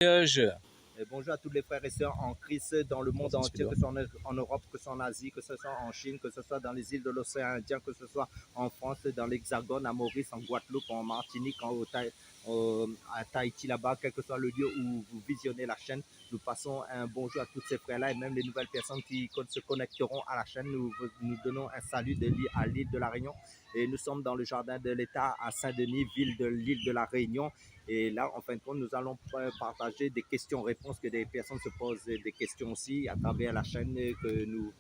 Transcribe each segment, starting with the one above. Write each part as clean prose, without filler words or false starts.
Bonjour à tous les frères et sœurs en Christ dans le monde entier, que ce soit en Europe, que ce soit en Asie, que ce soit en Chine, que ce soit dans les îles de l'océan Indien, que ce soit en France, dans l'Hexagone, à Maurice, en Guadeloupe, en Martinique, à Tahiti là-bas, quel que soit le lieu où vous visionnez la chaîne. Nous passons un bonjour à tous ces frères-là et même les nouvelles personnes qui se connecteront à la chaîne. Nous donnons un salut à l'île de la Réunion. Et nous sommes dans le jardin de l'État à Saint-Denis, ville de l'île de la Réunion. Et là, en fin de compte, nous allons partager des questions-réponses, que des personnes se posent des questions aussi à travers la chaîne que nous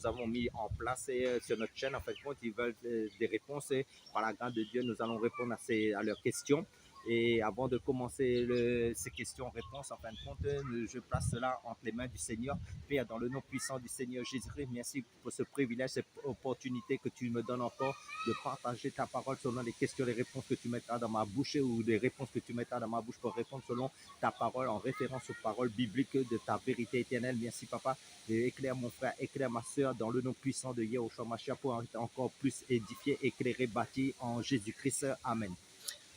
avons mis en place sur notre chaîne. En fin de compte, ils veulent des réponses et par la grâce de Dieu, nous allons répondre à leurs questions. Et avant de commencer ces questions-réponses, en fin de compte, je place cela entre les mains du Seigneur. Père, dans le nom puissant du Seigneur Jésus-Christ, merci pour ce privilège, cette opportunité que tu me donnes encore de partager ta parole selon les questions, les réponses que tu mettras dans ma bouche ou des réponses que tu mettras dans ma bouche pour répondre selon ta parole en référence aux paroles bibliques de ta vérité éternelle. Merci, Papa. Et éclaire mon frère, éclaire ma soeur dans le nom puissant de Yahushua Mashiach pour être encore plus édifié, éclairé, bâti en Jésus-Christ. Amen.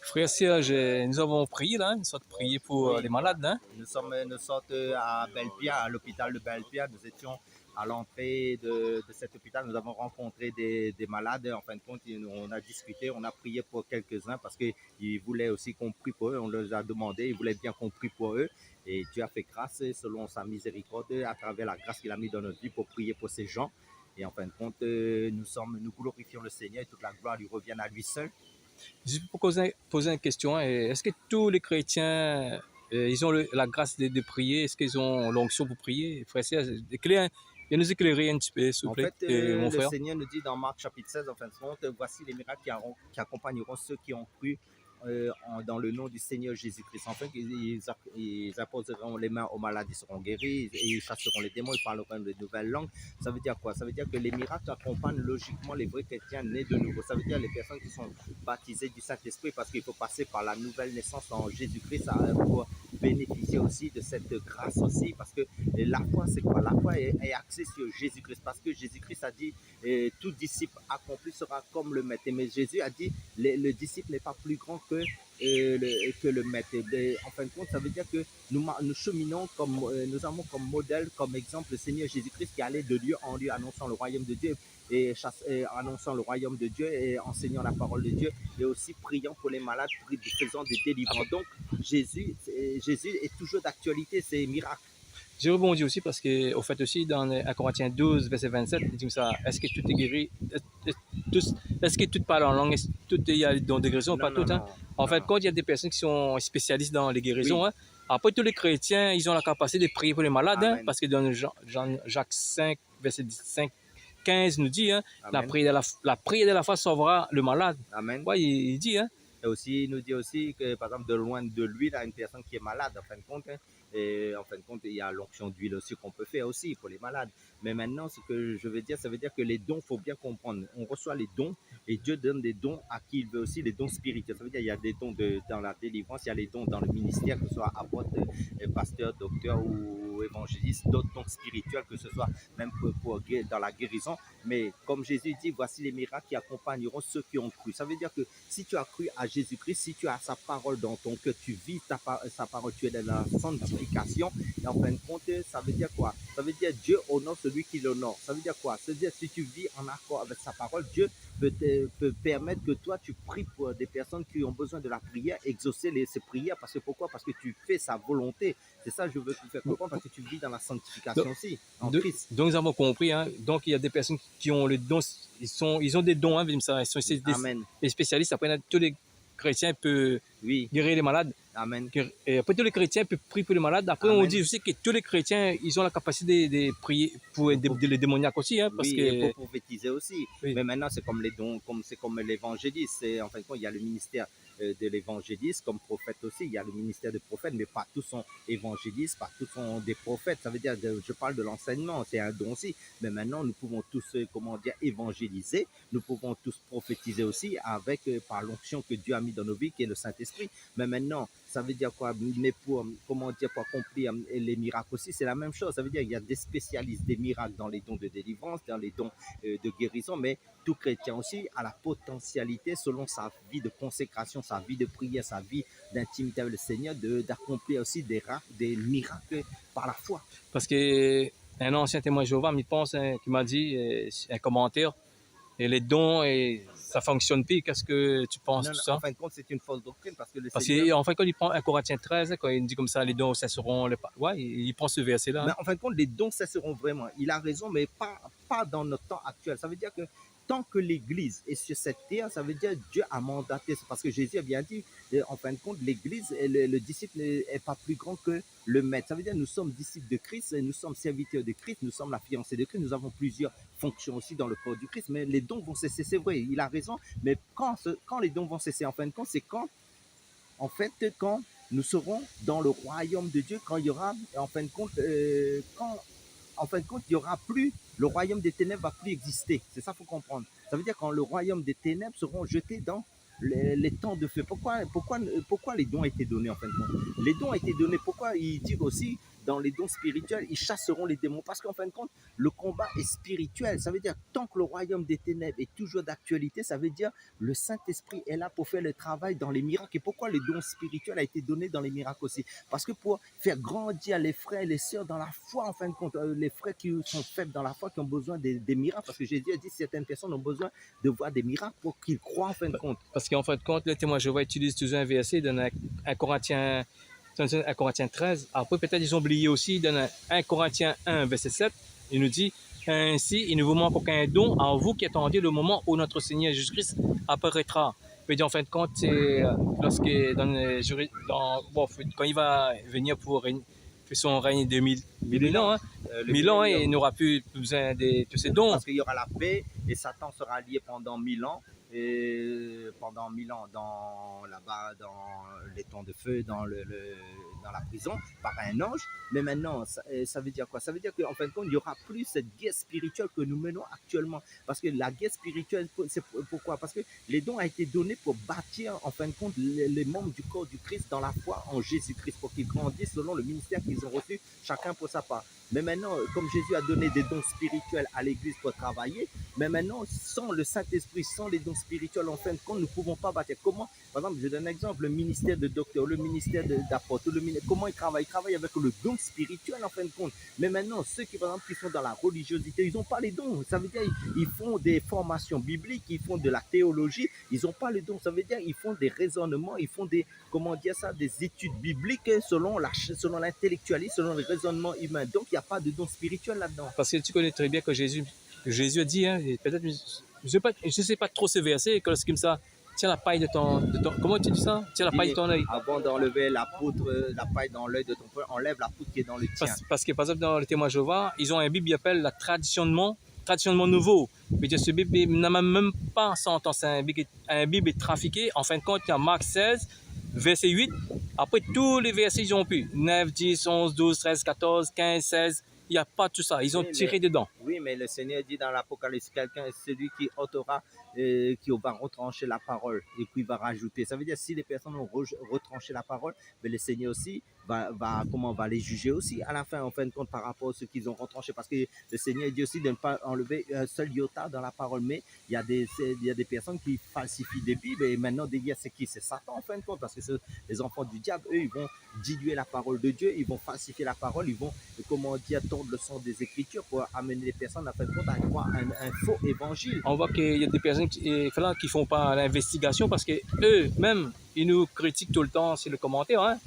Frère Serge, nous avons prié là, nous sommes priés pour les malades. Hein? Nous sommes à Belpia, à l'hôpital de Belpia. Nous étions à l'entrée de cet hôpital. Nous avons rencontré des malades. En fin de compte, on a discuté, on a prié pour quelques-uns parce qu'ils voulaient aussi qu'on prie pour eux. On leur a demandé, ils voulaient bien qu'on prie pour eux. Et Dieu a fait grâce selon sa miséricorde à travers la grâce qu'il a mis dans notre vie pour prier pour ces gens. Et en fin de compte, nous glorifions le Seigneur et toute la gloire lui revient à lui seul. Je peux poser une question. Est-ce que tous les chrétiens, ils ont la grâce de prier? Est-ce qu'ils ont l'onction pour prier? Frère Serge, viens nous éclairer un petit peu, s'il vous plaît, mon frère. Le Seigneur nous dit dans Marc chapitre 16, en fin de compte, voici les miracles qui accompagneront ceux qui ont cru dans le nom du Seigneur Jésus-Christ. En fait, ils apposeront les mains aux malades, ils seront guéris, et ils chasseront les démons, ils parleront de nouvelles langues. Ça veut dire quoi? Ça veut dire que les miracles accompagnent logiquement les vrais chrétiens nés de nouveau. Ça veut dire les personnes qui sont baptisées du Saint-Esprit, parce qu'il faut passer par la nouvelle naissance en Jésus-Christ pour bénéficier aussi de cette grâce aussi, parce que la foi, c'est quoi? La foi est axée sur Jésus-Christ, parce que Jésus-Christ a dit tout disciple accompli sera comme le maître. Mais Jésus a dit le disciple n'est pas plus grand que le maître. En fin de compte, ça veut dire que nous cheminons comme nous avons comme modèle, comme exemple le Seigneur Jésus-Christ qui allait de lieu en lieu annonçant le royaume de Dieu et annonçant le royaume de Dieu et enseignant la parole de Dieu et aussi priant pour les malades, faisant des délivrances. Donc Jésus est toujours d'actualité, c'est miracle. J'ai rebondi aussi parce qu'au fait aussi dans 1 Corinthiens 12, verset 27, il dit ça, est-ce que tout est guéri? Est-ce que tout parle en langue? Est-ce que tout il y a dans des guérisons? Pas tout. Hein? En fait, quand il y a des personnes qui sont spécialistes dans les guérisons, oui. Hein, après tous les chrétiens, ils ont la capacité de prier pour les malades, hein, parce que dans Jacques 5, verset 5, 15 nous dit, hein, la prière de la foi sauvera le malade. Amen. Ouais, il dit, hein. Et aussi, il nous dit aussi que, par exemple, de loin de lui, là, une personne qui est malade, en fin de compte, hein, et en fin de compte, il y a l'onction d'huile aussi qu'on peut faire aussi pour les malades. Mais maintenant, ce que je veux dire, ça veut dire que les dons, il faut bien comprendre. On reçoit les dons et Dieu donne des dons à qui il veut aussi, les dons spirituels. Ça veut dire qu'il y a des dons dans la délivrance, il y a les dons dans le ministère, que ce soit apôtre, pasteur, docteur ou évangéliste, d'autres dons spirituels, que ce soit même dans la guérison. Mais comme Jésus dit, voici les miracles qui accompagneront ceux qui ont cru. Ça veut dire que si tu as cru à Jésus-Christ, si tu as sa parole dans ton cœur, tu vis sa parole, tu es dans la sanctification. Et en fin de compte, ça veut dire quoi? Ça veut dire Dieu honore celui qui l'honore. Ça veut dire quoi? Ça veut dire si tu vis en accord avec sa parole, Dieu peut permettre que toi, tu pries pour des personnes qui ont besoin de la prière, exaucer ces prières. Parce que pourquoi? Parce que tu fais sa volonté. C'est ça que je veux te faire comprendre, parce que tu vis dans la sanctification aussi, en Christ. Donc, nous avons compris. Hein? Donc, il y a des personnes qui ont le don, ils ont des dons, hein, ils sont des spécialistes. Après, tous les chrétiens peuvent guérir les malades. Amen. Et après, tous les chrétiens peuvent prier pour les malades. Après, on dit aussi que tous les chrétiens, ils ont la capacité de prier pour les démoniaques aussi. Hein, parce et pour prophétiser aussi. Oui. Mais maintenant, c'est comme les dons, c'est comme l'évangéliste. En fin de compte, il y a le ministère de l'évangéliste comme prophète aussi. Il y a le ministère de prophète, mais pas tous sont évangélistes, pas tous sont des prophètes. Ça veut dire, je parle de l'enseignement, c'est un don aussi. Mais maintenant, nous pouvons tous, évangéliser. Nous pouvons tous prophétiser aussi par l'onction que Dieu a mis dans nos vies, qui est le Saint-Esprit. Mais maintenant, ça veut dire quoi? Mais pour, comment dire, pour accomplir les miracles aussi, c'est la même chose. Ça veut dire qu'il y a des spécialistes des miracles dans les dons de délivrance, dans les dons de guérison, mais tout chrétien aussi a la potentialité, selon sa vie de consécration, sa vie de prière, sa vie d'intimité avec le Seigneur, d'accomplir aussi des miracles par la foi. Parce que un ancien témoin de Jéhovah, il pense, hein, qui m'a dit un commentaire, et les dons, et ça fonctionne plus. Qu'est-ce que tu penses Non, de non, ça? en fin de compte, c'est une fausse doctrine parce que le Parce Seigneur. qu'en fin de compte, il prend 1 Corinthiens 13, quand il dit comme ça, les dons cesseront. Ouais, il prend ce verset-là. Mais Hein. en fin de compte, les dons cesseront vraiment. Il a raison, mais pas dans notre temps actuel. Ça veut dire que tant que l'Église est sur cette terre, ça veut dire que Dieu a mandaté. C'est parce que Jésus a bien dit, en fin de compte, l'Église, le disciple n'est pas plus grand que le maître. Ça veut dire que nous sommes disciples de Christ, nous sommes serviteurs de Christ, nous sommes la fiancée de Christ, nous avons plusieurs fonctions aussi dans le corps du Christ, mais les dons vont cesser, c'est vrai, il a raison, mais quand les dons vont cesser, en fin de compte, c'est quand, en fait, quand nous serons dans le royaume de Dieu, quand il y aura, en fin de compte, quand en fin de compte, il n'y aura plus, le royaume des ténèbres va plus exister. C'est ça qu'il faut comprendre. Ça veut dire quand le royaume des ténèbres seront jetés dans les temps de feu. Pourquoi les dons ont été donnés en fin de compte? Les dons ont été donnés, pourquoi il dit aussi dans les dons spirituels, ils chasseront les démons. Parce qu'en fin de compte, le combat est spirituel. Ça veut dire tant que le royaume des ténèbres est toujours d'actualité, ça veut dire le Saint-Esprit est là pour faire le travail dans les miracles. Et pourquoi les dons spirituels ont été donnés dans les miracles aussi? Parce que pour faire grandir les frères et les sœurs dans la foi, en fin de compte, les frères qui sont faibles dans la foi, qui ont besoin des miracles. Parce que Jésus a dit que certaines personnes ont besoin de voir des miracles pour qu'ils croient en fin de compte. Parce qu'en fin de compte, le témoin Jéhovah utilise toujours un verset, donne un Corinthien 13. Après, peut-être ils ont oublié aussi, dans 1 Corinthiens 1, verset 7, il nous dit, ainsi, il ne vous manque aucun don en vous qui attendez le moment où notre Seigneur Jésus-Christ apparaîtra. Mais en fin de compte, c'est lorsque quand il va venir pour faire son règne de 1000 ans, hein, 1000 ans, il n'aura plus besoin de tous ces dons. Parce qu'il y aura la paix et Satan sera lié pendant 1000 ans. Et pendant 1000 ans là-bas dans les temps de feu, dans la prison, par un ange. Mais maintenant, ça veut dire quoi? Ça veut dire qu'en fin de compte, il n'y aura plus cette guerre spirituelle que nous menons actuellement. Parce que la guerre spirituelle, c'est pourquoi? Parce que les dons ont été donnés pour bâtir, en fin de compte, les membres du corps du Christ dans la foi en Jésus-Christ, pour qu'ils grandissent selon le ministère qu'ils ont reçu, chacun pour sa part. Mais maintenant, comme Jésus a donné des dons spirituels à l'Église pour travailler, mais maintenant, sans le Saint-Esprit, sans les dons spirituels, en fin de compte, nous ne pouvons pas bâtir. Comment? Par exemple, je donne un exemple, le ministère de docteur, le ministère d'apôtre, comment ils travaillent? Ils travaillent avec le don spirituel, en fin de compte. Mais maintenant, ceux qui, par exemple, qui sont dans la religiosité, ils n'ont pas les dons. Ça veut dire qu'ils font des formations bibliques, ils font de la théologie, ils n'ont pas les dons. Ça veut dire qu'ils font des raisonnements, ils font des, comment dire ça, des études bibliques selon l'intellectualisme, selon le raisonnement humain. Donc, il n'y a pas de don spirituel là-dedans. Parce que tu connais très bien que Jésus a dit, hein, peut-être, je ne sais pas trop ce verset, que c'est comme ça, tiens la paille de ton, comment tu dis ça? Tiens la paille de ton œil. Avant d'enlever la paille dans l'œil de ton frère, enlève la poudre qui est dans le tien. Parce que, par exemple, dans le témoin Jéhovah, ils ont un Bible qui appelle la traditionnement nouveau. Mais ce Bible n'a même pas 100 ans. C'est un Bible trafiqué. En fin de compte, il y a Marc 16, verset 8. Après, tous les versets, ils ont pu. 9, 10, 11, 12, 13, 14, 15, 16. Il n'y a pas tout ça. Ils ont tiré dedans. Oui, mais le Seigneur dit dans l'Apocalypse, quelqu'un est celui qui ôtera, qui va retrancher la parole et puis va rajouter. Ça veut dire si les personnes ont retranché la parole, mais le Seigneur aussi va les juger aussi à la fin, en fin de compte, par rapport à ce qu'ils ont retranché. Parce que le Seigneur dit aussi de ne pas enlever un seul iota dans la parole. Mais il y a des personnes qui falsifient des Bibles et maintenant derrière c'est qui? C'est Satan en fin de compte, parce que les enfants du diable, eux, ils vont diluer la parole de Dieu, ils vont falsifier la parole, ils vont, comment dire, tordre le sens des Écritures pour amener les personnes en fin de compte à croire un faux évangile. On voit qu'il y a des personnes qui ne font pas l'investigation parce qu'eux-mêmes, ils nous critiquent tout le temps sur le commentaire. Hein.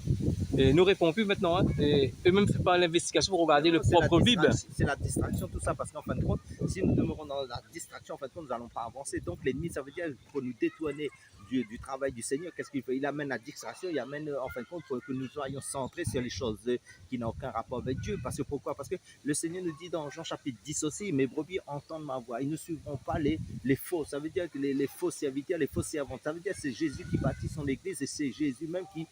Et nous répondent plus maintenant. Hein. Et eux-mêmes ne font pas l'investigation pour regarder le propre Bible. C'est la distraction, tout ça, parce qu'en fin de compte, si nous demeurons dans la distraction, en fin de compte, nous n'allons pas avancer. Donc l'ennemi, ça veut dire qu'il faut nous détourner du travail du Seigneur. Qu'est-ce qu'il fait? Il amène la distraction, il amène, en fin de compte, pour que nous soyons centrés sur les choses qui n'ont aucun rapport avec Dieu. Parce que pourquoi? Parce que le Seigneur nous dit dans Jean chapitre 10 aussi, mes brebis entendent ma voix. Ils ne suivront pas les faux. Ça veut dire que les faux serviteurs, les faux servantes. Ça veut dire que c'est Jésus qui bâtit son église et c'est Jésus même qui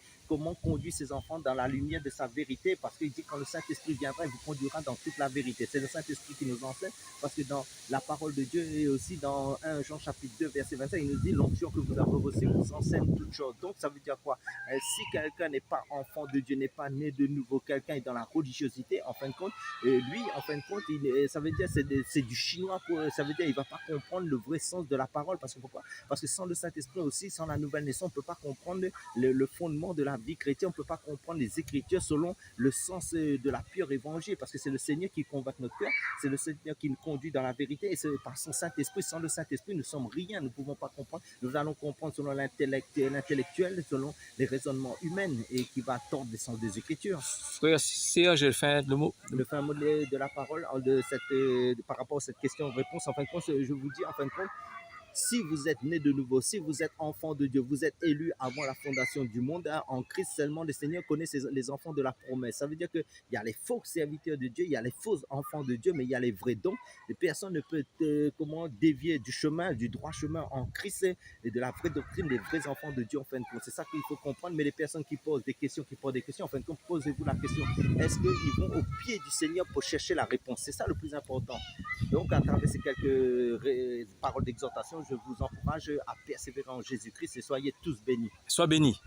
conduit ses enfants dans la lumière de sa vérité, parce qu'il dit quand le Saint-Esprit viendra, il vous conduira dans toute la vérité. C'est le Saint-Esprit qui nous enseigne, parce que dans la parole de Dieu et aussi dans 1 Jean chapitre 2 verset 25, il nous dit l'onction que vous avez aussi vous enseigne toutes choses. Donc, ça veut dire quoi? Si quelqu'un n'est pas enfant de Dieu, n'est pas né de nouveau, quelqu'un est dans la religiosité, en fin de compte, lui, en fin de compte, ça veut dire c'est du chinois. Ça veut dire il ne va pas comprendre le vrai sens de la parole. Parce que pourquoi? Parce que sans le Saint-Esprit aussi, sans la nouvelle naissance, on ne peut pas comprendre le fondement de la vie chrétienne. On ne peut pas comprendre les Écritures selon le sens de la pure évangile. Parce que c'est le Seigneur qui convainc notre cœur. C'est le Seigneur qui nous conduit dans la vérité. Et c'est par son Saint-Esprit. Sans le Saint-Esprit, nous ne sommes rien. Nous ne pouvons pas comprendre. Nous allons comprendre selon l'intellectuel, selon les raisonnements humains et qui va tordre le sens des Écritures. Frère Serge, je fais le mot. Le fin mot de la parole par rapport à cette question-réponse. En fin de compte, je vous dis, en fin de compte, si vous êtes né de nouveau, si vous êtes enfant de Dieu, vous êtes élu avant la fondation du monde, hein, en Christ seulement, le Seigneur connaît les enfants de la promesse. Ça veut dire qu'il y a les faux serviteurs de Dieu, il y a les faux enfants de Dieu, mais il y a les vrais dons. Et personne ne peut dévier du chemin, du droit chemin en Christ et de la vraie doctrine des vrais enfants de Dieu, en fin de compte. C'est ça qu'il faut comprendre. Mais les personnes qui posent des questions, en fin de compte, posez-vous la question, est-ce qu'ils vont au pied du Seigneur pour chercher la réponse? C'est ça le plus important. Donc, à travers ces quelques paroles d'exhortation, je vous encourage à persévérer en Jésus-Christ et soyez tous bénis. Sois béni.